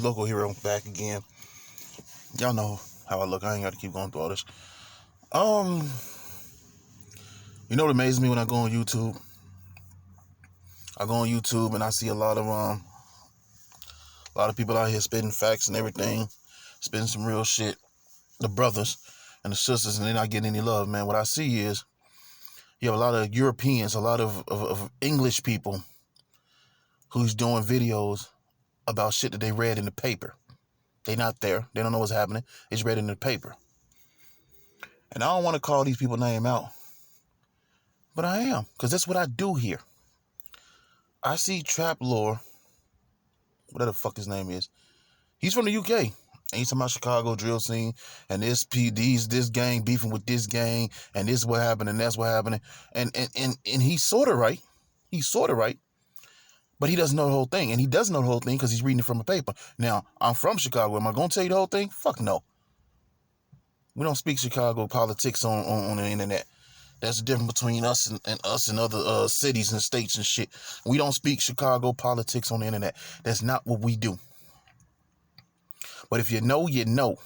local hero back again. Y'all know how I look. I ain't got to keep going through all this. You know what amazes me when I go on YouTube? I go on YouTube and I see a lot of people out here spitting facts and everything, spitting some real shit. The brothers and the sisters, and they're not getting any love, man. What I see is you have a lot of Europeans, a lot of English people who's doing videos about shit that they read in the paper. They not there. They don't know what's happening. They just read it in the paper. And I don't want to call these people name out, but I am, because that's what I do here. I see Trap Lore, whatever the fuck his name is. He's from the UK. And he's talking about Chicago drill scene and this gang beefing with this gang and this what happened and that's what happened. And he's sort of right. He's sort of right. But he doesn't know the whole thing. And he doesn't know the whole thing because he's reading it from a paper. Now, I'm from Chicago. Am I going to tell you the whole thing? Fuck no. We don't speak Chicago politics on the internet. That's the difference between us and other cities and states and shit. We don't speak Chicago politics on the internet. That's not what we do. But if you know, you know.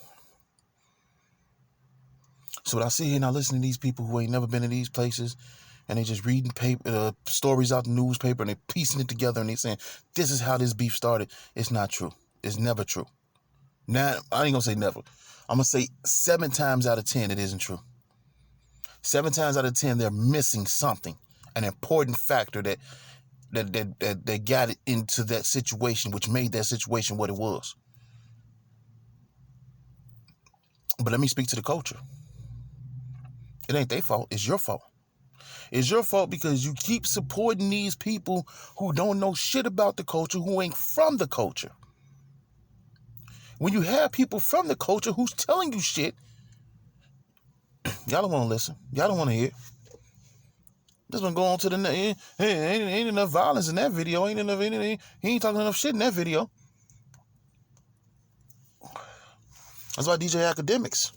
So what I see here and I listen to these people who ain't never been to these places, and they just reading paper stories out the newspaper, and they piecing it together, and they saying, this is how this beef started. It's not true. It's never true. Now, I ain't gonna say never. I'm gonna say 7 times out of 10 it isn't true. 7 times out of 10 they're missing something, an important factor that got it into that situation, which made that situation what it was. But let me speak to the culture. It ain't their fault. It's your fault. It's your fault because you keep supporting these people who don't know shit about the culture, who ain't from the culture. When you have people from the culture who's telling you shit, y'all don't want to listen. Y'all don't want to hear. This one go on to the next. Ain't enough violence in that video. Ain't enough anything. He ain't talking enough shit in that video. That's why DJ Academics.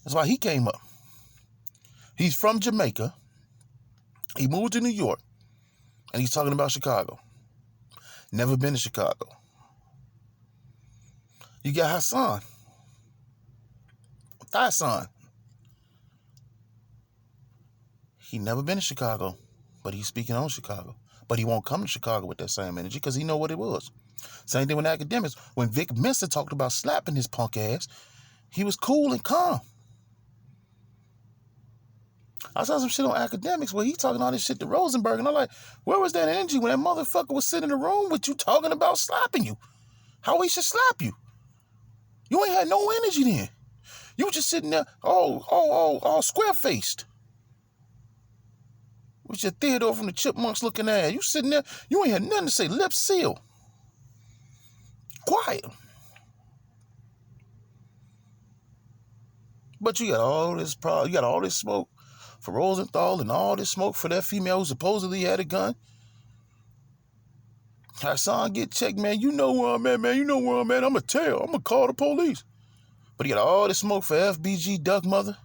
That's why he came up. He's from Jamaica. He moved to New York. And he's talking about Chicago. Never been to Chicago. You got Hassan. Hassan. He never been to Chicago. But he's speaking on Chicago. But he won't come to Chicago with that same energy because he know what it was. Same thing with Academics. When Vic Mensa talked about slapping his punk ass, he was cool and calm. I saw some shit on Academics where he talking all this shit to Rosenberg, and I'm like, where was that energy when that motherfucker was sitting in the room with you talking about slapping you? How he should slap you? You ain't had no energy then. You were just sitting there, all square-faced. With your Theodore from the Chipmunks looking at you sitting there, you ain't had nothing to say, lips sealed. Quiet. But you got all this problem, you got all this smoke for Rosenthal and all this smoke for that female who supposedly had a gun. Hassan get checked, man. You know where I'm at, man. You know where I'm at. I'm going to tell. I'm going to call the police. But you got all this smoke for FBG Duck Mother.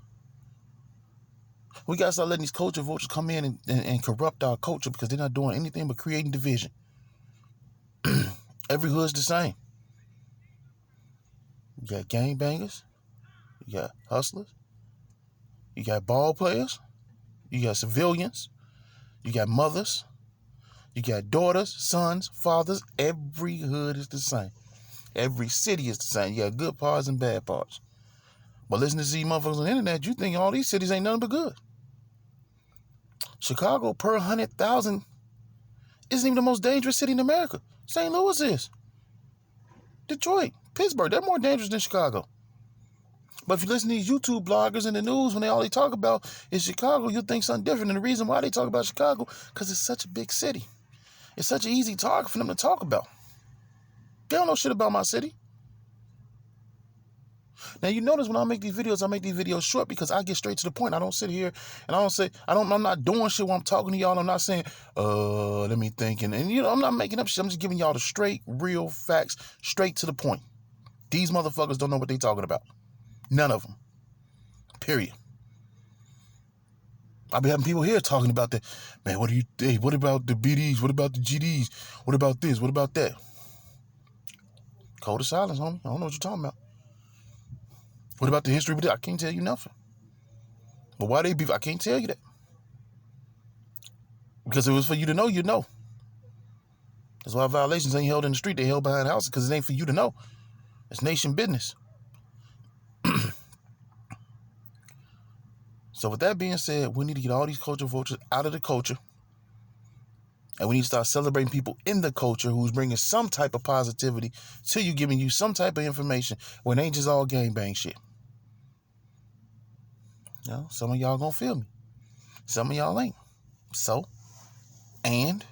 We got to start letting these culture vultures come in and corrupt our culture because they're not doing anything but creating division. Every hood's the same. You got gangbangers. You got hustlers. You got ball players. You got civilians. You got mothers. You got daughters, sons, fathers. Every hood is the same. Every city is the same. You got good parts and bad parts. But listen to these motherfuckers on the internet, you think all these cities ain't nothing but good. Chicago per 100,000 isn't even the most dangerous city in America. St. Louis is. Detroit, Pittsburgh, they're more dangerous than Chicago. But if you listen to these YouTube bloggers in the news, when all they talk about is Chicago, you'll think something different. And the reason why they talk about Chicago, because it's such a big city. It's such an easy target for them to talk about. They don't know shit about my city. Now, you notice when I make these videos short because I get straight to the point. I don't sit here and I'm not doing shit while I'm talking to y'all. I'm not saying, let me think. And I'm not making up shit. I'm just giving y'all the straight, real facts, straight to the point. These motherfuckers don't know what they talking about. None of them. Period. I be having people here talking about that. Man, what about the BDs? What about the GDs? What about this? What about that? Code of silence, homie. I don't know what you're talking about. What about the history? I can't tell you nothing. But why they beef? I can't tell you that. Because if it was for you to know, you'd know. That's why violations ain't held in the street. They held behind houses because it ain't for you to know. It's nation business. So with that being said, we need to get all these culture vultures out of the culture. And we need to start celebrating people in the culture who's bringing some type of positivity to you, giving you some type of information when it ain't just all gangbang shit. You know, some of y'all gonna feel me. Some of y'all ain't. So, and